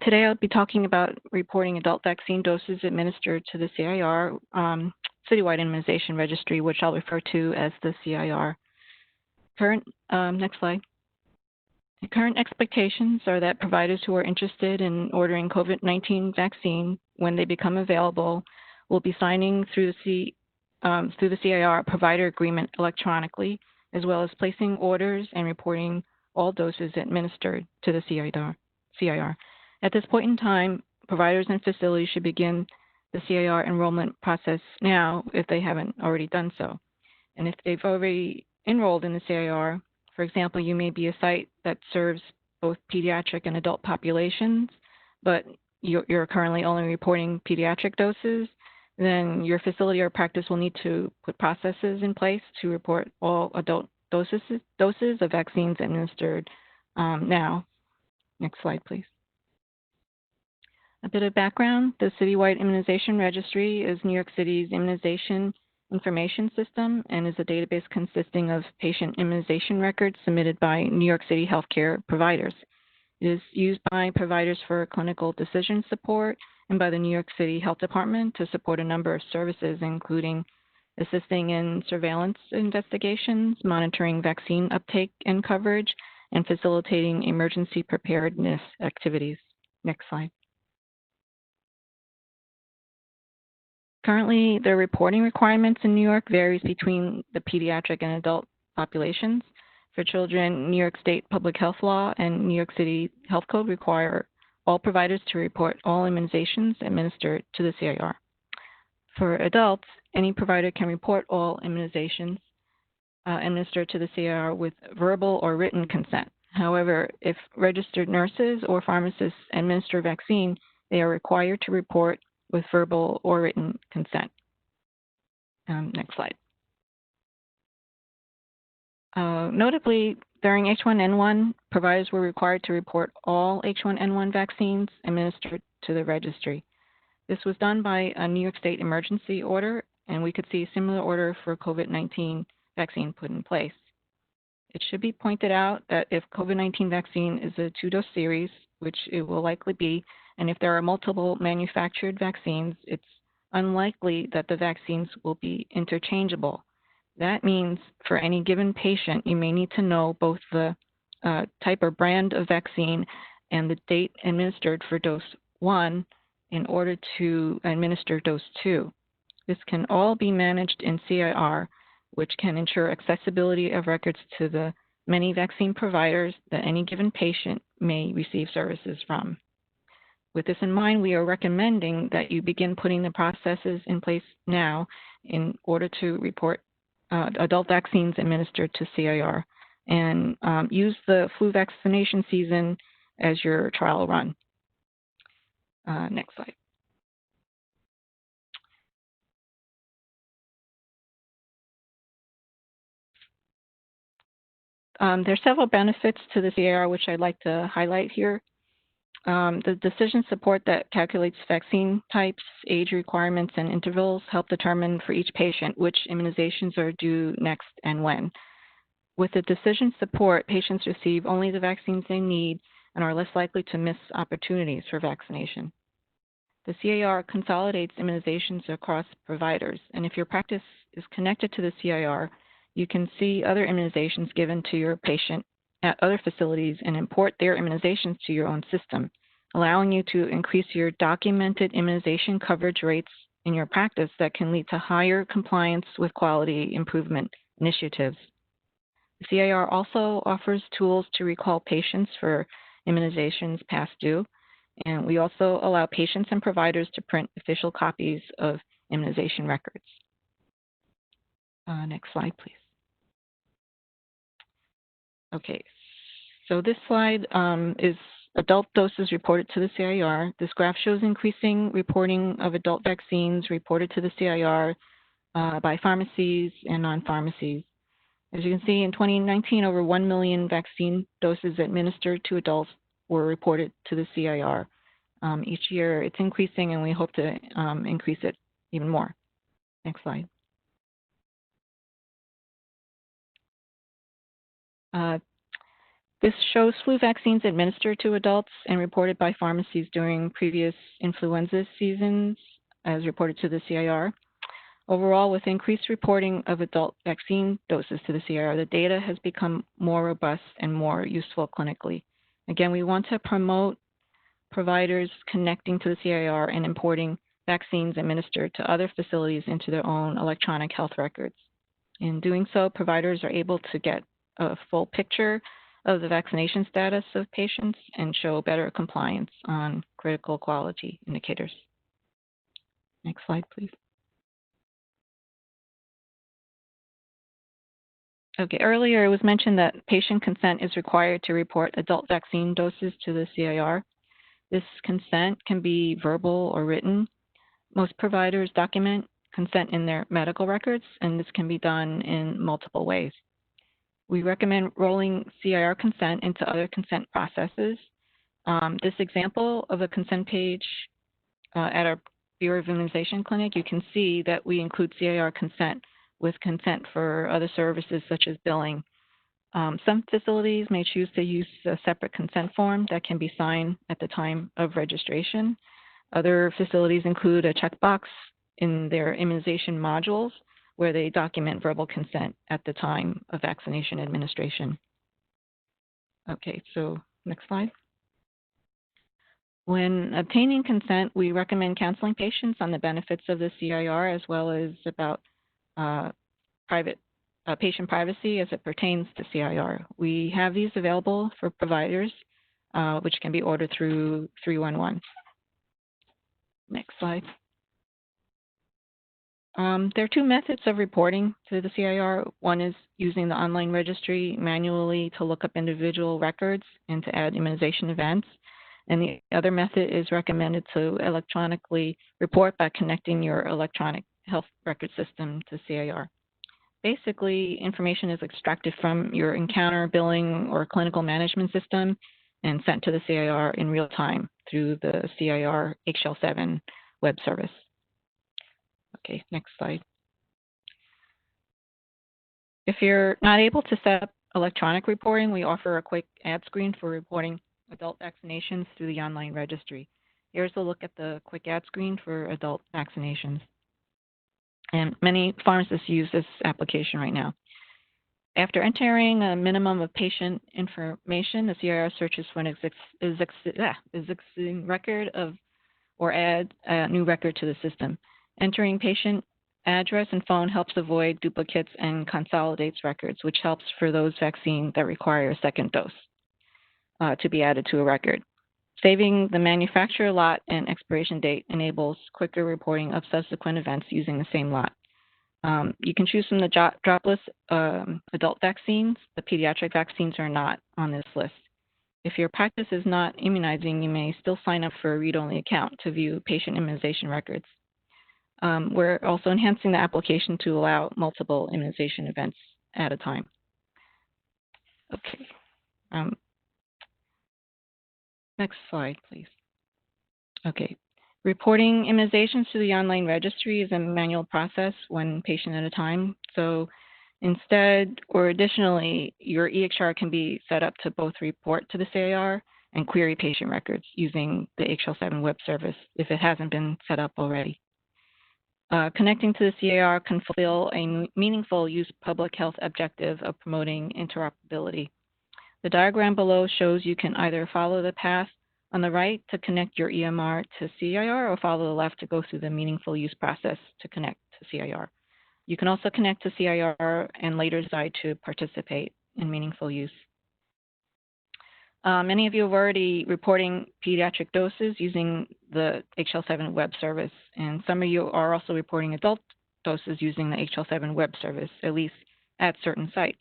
S4: Today I'll be talking about reporting adult vaccine doses administered to the CIR, Citywide Immunization Registry, which I'll refer to as the CIR. Next slide. The current expectations are that providers who are interested in ordering COVID-19 vaccine when they become available will be signing through the CIR provider agreement electronically, as well as placing orders and reporting all doses administered to the CIR. At this point in time, providers and facilities should begin the CIR enrollment process now if they haven't already done so. And if they've already enrolled in the CIR, for example, you may be a site that serves both pediatric and adult populations, but you're currently only reporting pediatric doses, then your facility or practice will need to put processes in place to report all adult doses of vaccines administered now. Next slide, please. A bit of background. The Citywide Immunization Registry is New York City's immunization information system and is a database consisting of patient immunization records submitted by New York City healthcare providers. It is used by providers for clinical decision support and by the New York City Health Department to support a number of services, including assisting in surveillance investigations, monitoring vaccine uptake and coverage, and facilitating emergency preparedness activities. Next slide. Currently, the reporting requirements in New York varies between the pediatric and adult populations. For children, New York State Public Health Law and New York City Health Code require all providers to report all immunizations administered to the CIR. For adults, any provider can report all immunizations administered to the CIR with verbal or written consent. However, if registered nurses or pharmacists administer vaccine, they are required to report with verbal or written consent. Next slide. Notably, during H1N1, providers were required to report all H1N1 vaccines administered to the registry. This was done by a New York State emergency order, and we could see a similar order for COVID-19 vaccine put in place. It should be pointed out that if COVID-19 vaccine is a 2-dose series, which it will likely be, and if there are multiple manufactured vaccines, it's unlikely that the vaccines will be interchangeable. That means for any given patient, you may need to know both the type or brand of vaccine and the date administered for dose 1 in order to administer dose 2. This can all be managed in CIR, which can ensure accessibility of records to the many vaccine providers that any given patient may receive services from. With this in mind, we are recommending that you begin putting the processes in place now in order to report adult vaccines administered to CIR and use the flu vaccination season as your trial run. Next slide. There are several benefits to the CIR which I'd like to highlight here. The decision support that calculates vaccine types, age requirements, and intervals help determine for each patient which immunizations are due next and when. With the decision support, patients receive only the vaccines they need and are less likely to miss opportunities for vaccination. The CIR consolidates immunizations across providers, and if your practice is connected to the CIR, you can see other immunizations given to your patient at other facilities and import their immunizations to your own system, allowing you to increase your documented immunization coverage rates in your practice that can lead to higher compliance with quality improvement initiatives. The CIR also offers tools to recall patients for immunizations past due, and we also allow patients and providers to print official copies of immunization records. Next slide, please. Okay, so this slide is adult doses reported to the CIR. This graph shows increasing reporting of adult vaccines reported to the CIR by pharmacies and non-pharmacies. As you can see, in 2019, over 1 million vaccine doses administered to adults were reported to the CIR. Each year it's increasing, and we hope to increase it even more. Next slide. This shows flu vaccines administered to adults and reported by pharmacies during previous influenza seasons, as reported to the CIR. Overall, with increased reporting of adult vaccine doses to the CIR, the data has become more robust and more useful clinically. Again, we want to promote providers connecting to the CIR and importing vaccines administered to other facilities into their own electronic health records. In doing so, providers are able to get a full picture of the vaccination status of patients and show better compliance on critical quality indicators. Next slide, please. Okay, earlier it was mentioned that patient consent is required to report adult vaccine doses to the CIR. This consent can be verbal or written. Most providers document consent in their medical records, and this can be done in multiple ways. We recommend rolling CIR consent into other consent processes. This example of a consent page at our Bureau of Immunization clinic, you can see that we include CIR consent with consent for other services such as billing. Some facilities may choose to use a separate consent form that can be signed at the time of registration. Other facilities include a checkbox in their immunization modules where they document verbal consent at the time of vaccination administration. Okay, so next slide. When obtaining consent, we recommend counseling patients on the benefits of the CIR as well as about patient privacy as it pertains to CIR. We have these available for providers, which can be ordered through 311. Next slide. There are two methods of reporting to the CIR. One is using the online registry manually to look up individual records and to add immunization events. And the other method is recommended to electronically report by connecting your electronic health record system to CIR. Basically, information is extracted from your encounter, billing, or clinical management system and sent to the CIR in real time through the CIR HL7 web service. Okay, next slide. If you're not able to set up electronic reporting, we offer a quick ad screen for reporting adult vaccinations through the online registry. Here's a look at the quick ad screen for adult vaccinations. And many pharmacists use this application right now. After entering a minimum of patient information, the CIR searches for an existing record or add a new record to the system. Entering patient address and phone helps avoid duplicates and consolidates records, which helps for those vaccines that require a second dose to be added to a record. Saving the manufacturer lot and expiration date enables quicker reporting of subsequent events using the same lot. You can choose from the drop list adult vaccines. The pediatric vaccines are not on this list. If your practice is not immunizing, you may still sign up for a read-only account to view patient immunization records. We're also enhancing the application to allow multiple immunization events at a time. Okay. Next slide, please. Okay. Reporting immunizations to the online registry is a manual process, one patient at a time. So instead, or additionally, your EHR can be set up to both report to the CIR and query patient records using the HL7 web service if it hasn't been set up already. Connecting to the CIR can fulfill a meaningful use public health objective of promoting interoperability. The diagram below shows you can either follow the path on the right to connect your EMR to CIR or follow the left to go through the meaningful use process to connect to CIR. You can also connect to CIR and later decide to participate in meaningful use. Many of you have already reporting pediatric doses using the HL7 web service, and some of you are also reporting adult doses using the HL7 web service, at least at certain sites.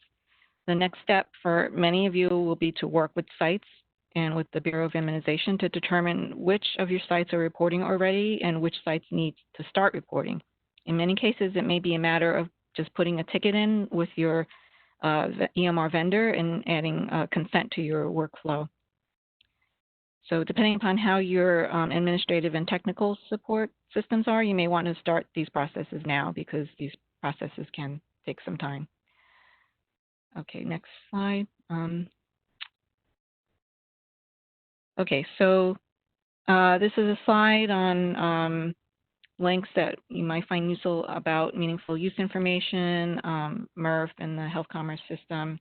S4: The next step for many of you will be to work with sites and with the Bureau of Immunization to determine which of your sites are reporting already and which sites need to start reporting. In many cases, it may be a matter of just putting a ticket in with your EMR vendor and adding consent to your workflow. So depending upon how your administrative and technical support systems are, you may want to start these processes now because these processes can take some time. Okay, next slide. Okay, so this is a slide on links that you might find useful about meaningful use information, MRF, and the health commerce system.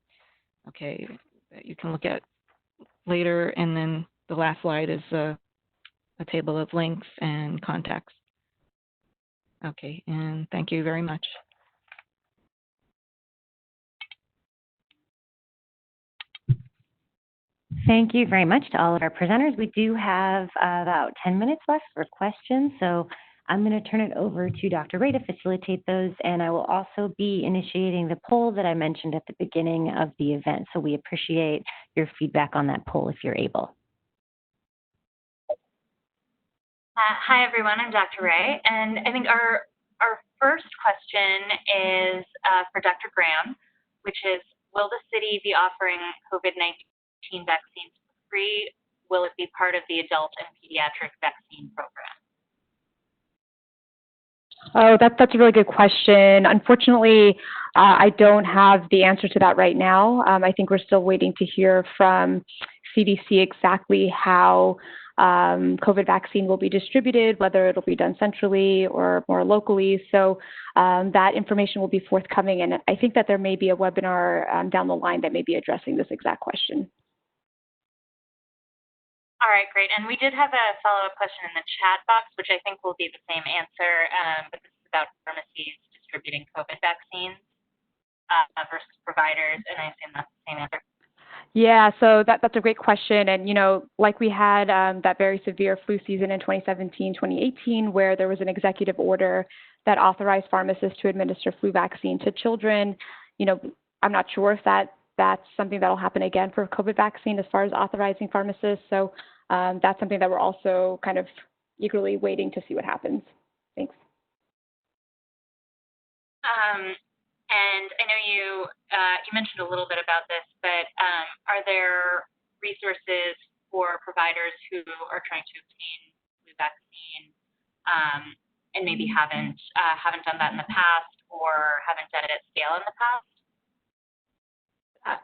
S4: Okay, that you can look at later, and then the last slide is a table of links and contacts. Okay, and thank you very much.
S1: Thank you very much to all of our presenters. We do have about 10 minutes left for questions, so I'm going to turn it over to Dr. Ray to facilitate those, and I will also be initiating the poll that I mentioned at the beginning of the event, so we appreciate your feedback on that poll if you're able.
S5: Hi, everyone. I'm Dr. Ray, and I think our first question is for Dr. Graham, which is, will the city be offering COVID-19 vaccines for free? Will it be part of the adult and pediatric vaccine program?
S3: Oh, that's a really good question. Unfortunately, I don't have the answer to that right now. I think we're still waiting to hear from CDC exactly how COVID vaccine will be distributed, whether it'll be done centrally or more locally. So that information will be forthcoming, and I think that there may be a webinar down the line that may be addressing this exact question.
S5: All right, great. And we did have a follow-up question in the chat box, which I think will be the same answer, but this is about pharmacies distributing COVID vaccines versus providers, and I assume that's the same answer.
S3: Yeah, so that's a great question. And, you know, like we had that very severe flu season in 2017, 2018, where there was an executive order that authorized pharmacists to administer flu vaccine to children. You know, I'm not sure if that's something that will happen again for COVID vaccine as far as authorizing pharmacists. So that's something that we're also kind of eagerly waiting to see what happens. Thanks.
S5: And I know you mentioned a little bit about this, but are there resources for providers who are trying to obtain flu vaccine and maybe haven't done that in the past or haven't done it at scale in the past?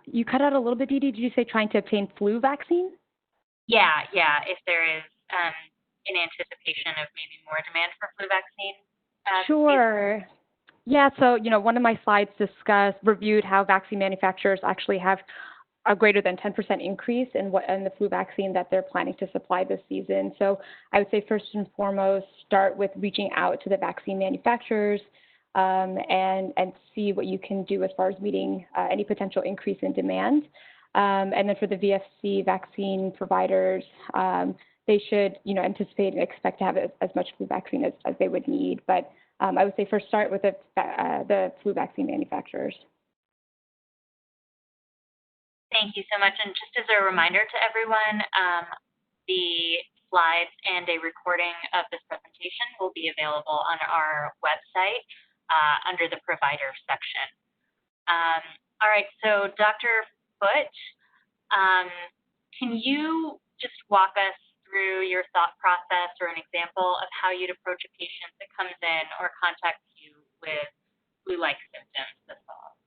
S3: You cut out a little bit, Dee Dee. Did you say trying to obtain flu vaccine?
S5: Yeah. If there is in anticipation of maybe more demand for flu vaccine.
S3: Sure. Yeah, so, you know, one of my slides reviewed how vaccine manufacturers actually have a greater than 10% increase in the flu vaccine that they're planning to supply this season. So I would say first and foremost, start with reaching out to the vaccine manufacturers and see what you can do as far as meeting any potential increase in demand. And then for the VFC vaccine providers, they should, you know, anticipate and expect to have as much flu vaccine as they would need. But I would say first start with the flu vaccine manufacturers.
S5: Thank you so much. And just as a reminder to everyone, the slides and a recording of this presentation will be available on our website under the provider section. All right, so Dr. Foote, can you just walk us through your thought process or an example of how you'd approach a patient that comes in or contacts you with flu-like symptoms this fall?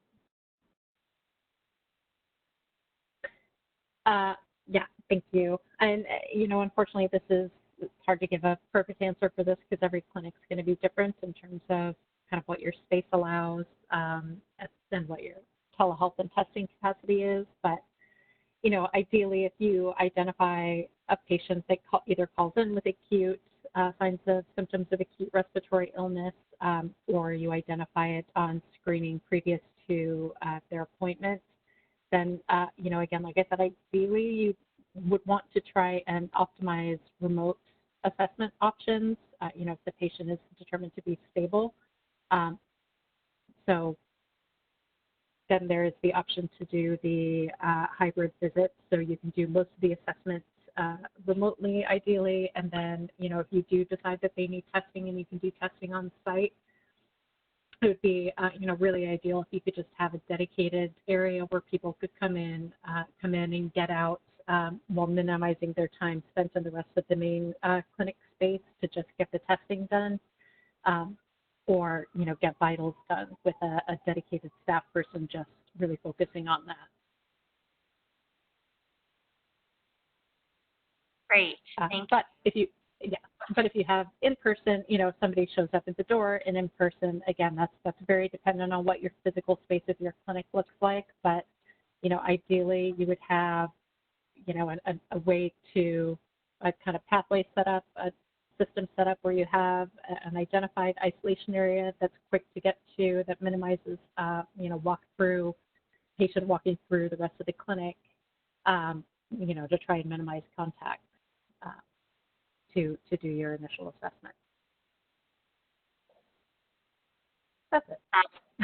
S2: Yeah, thank you. And, you know, unfortunately, it's hard to give a perfect answer for this because every clinic's going to be different in terms of kind of what your space allows and what your telehealth and testing capacity is. But, you know, ideally, if you identify a patient that either calls in with acute signs of symptoms of acute respiratory illness, or you identify it on screening previous to their appointment, then, you know, again, like I said, ideally you would want to try and optimize remote assessment options, you know, if the patient is determined to be stable. So then there is the option to do the hybrid visit. So you can do most of the assessments remotely, ideally. And then, you know, if you do decide that they need testing and you can do testing on site, it would be, really ideal if you could just have a dedicated area where people could come in and get out while minimizing their time spent in the rest of the main clinic space to just get the testing done, or get vitals done with a dedicated staff person just really focusing on that.
S5: Great, thank you.
S2: But if you have in person, somebody shows up at the door, and in person, again, that's very dependent on what your physical space of your clinic looks like. But ideally, you would have a way to a kind of pathway set up, a system set up where you have an identified isolation area that's quick to get to, that minimizes patient walking through the rest of the clinic, to try and minimize contact. To do your initial assessment. That's it.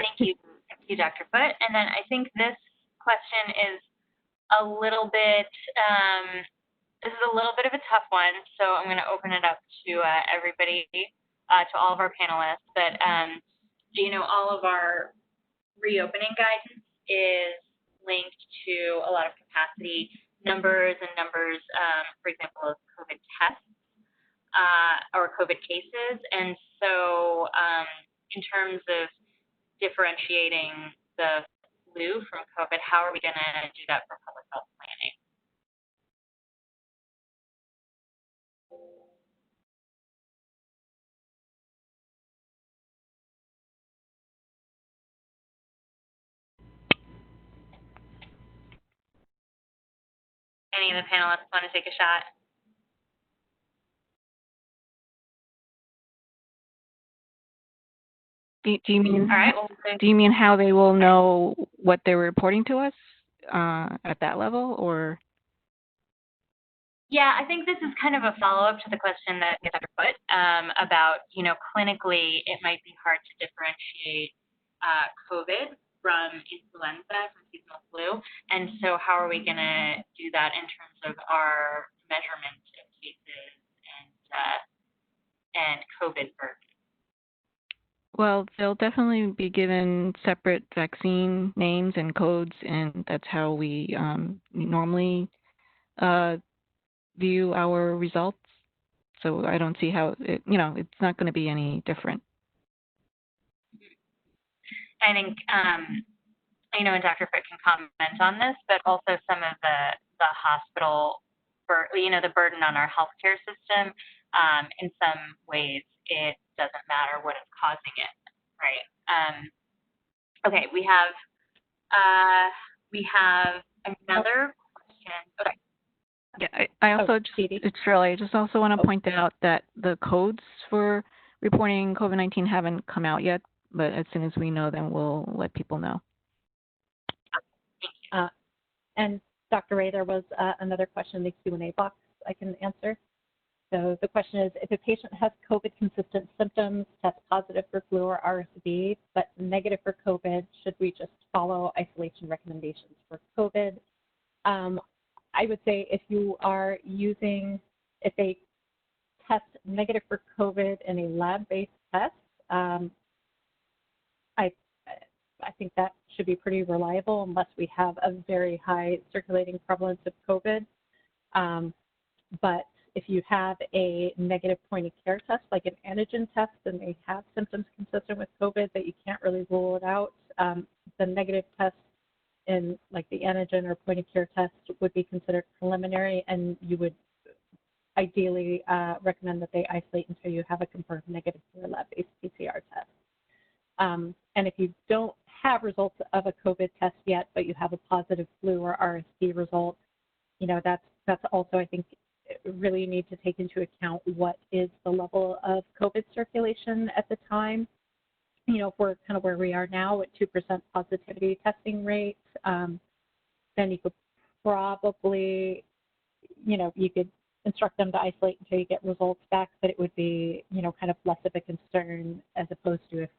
S5: Thank you, Dr. Foote. And then I think this question is a little bit, this is a little bit of a tough one, so I'm going to open it up to everybody, to all of our panelists. But all of our reopening guidance is linked to a lot of capacity numbers and numbers, for example, of COVID tests. Or COVID cases. And so in terms of differentiating the flu from COVID, how are we going to do that for public health planning? Any of the panelists want to take a shot?
S4: Do you mean?
S5: All right.
S4: Do you mean how they will know what they're reporting to us at that level, or?
S5: Yeah, I think this is kind of a follow-up to the question that Dr. Foote about, clinically it might be hard to differentiate COVID from influenza, from seasonal flu. And so how are we going to do that in terms of our measurement of cases and COVID burden?
S4: Well, they'll definitely be given separate vaccine names and codes, and that's how we normally view our results. So I don't see how it's not going to be any different.
S5: I think and Dr. Foote can comment on this, but also some of the hospital, the burden on our healthcare system. In some ways, it doesn't matter what is causing it, right? Okay, we have another question. Okay.
S4: Yeah, I also it's Shirley. I just also want to point out that the codes for reporting COVID-19 haven't come out yet, but as soon as we know them, we'll let people know.
S2: And Dr. Ray, there was another question in the Q&A box I can answer. So the question is, if a patient has COVID-consistent symptoms, tests positive for flu or RSV, but negative for COVID, should we just follow isolation recommendations for COVID? I would say if they test negative for COVID in a lab-based test, I think that should be pretty reliable unless we have a very high circulating prevalence of COVID. But if you have a negative point-of-care test, like an antigen test, and they have symptoms consistent with COVID, that you can't really rule it out, the negative test in like the antigen or point-of-care test would be considered preliminary, and you would ideally recommend that they isolate until you have a confirmed negative for a lab-based PCR test. And if you don't have results of a COVID test yet, but you have a positive flu or RSV result, that's also, I think, really need to take into account what is the level of COVID circulation at the time. If we're kind of where we are now at 2% positivity testing rate, then you could probably, you could instruct them to isolate until you get results back, but it would be, kind of less of a concern as opposed to if,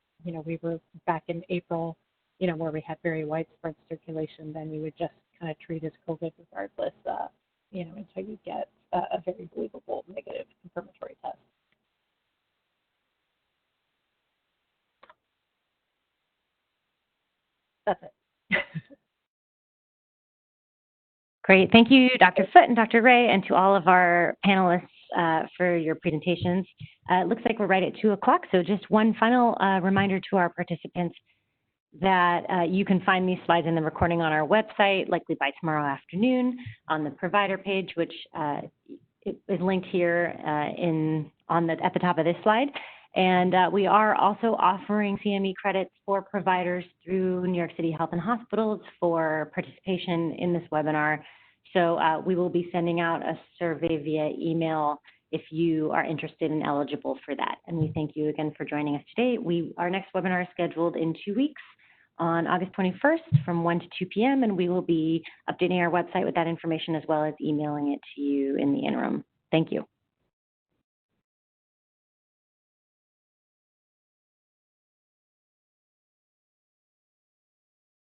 S2: we were back in April, where we had very widespread circulation, then we would just kind of treat as COVID regardless, until you get a very believable negative confirmatory test.
S1: Great. Thank you, Dr. Foote and Dr. Ray, and to all of our panelists for your presentations. It looks like we're right at 2 o'clock, so just one final reminder to our participants that you can find these slides in the recording on our website, likely by tomorrow afternoon, on the provider page, which is linked here at the top of this slide. And we are also offering CME credits for providers through New York City Health and Hospitals for participation in this webinar. So we will be sending out a survey via email if you are interested and eligible for that. And we thank you again for joining us today. Our next webinar is scheduled in 2 weeks on August 21st from 1 to 2 p.m. And we will be updating our website with that information as well as emailing it to you in the interim. Thank you.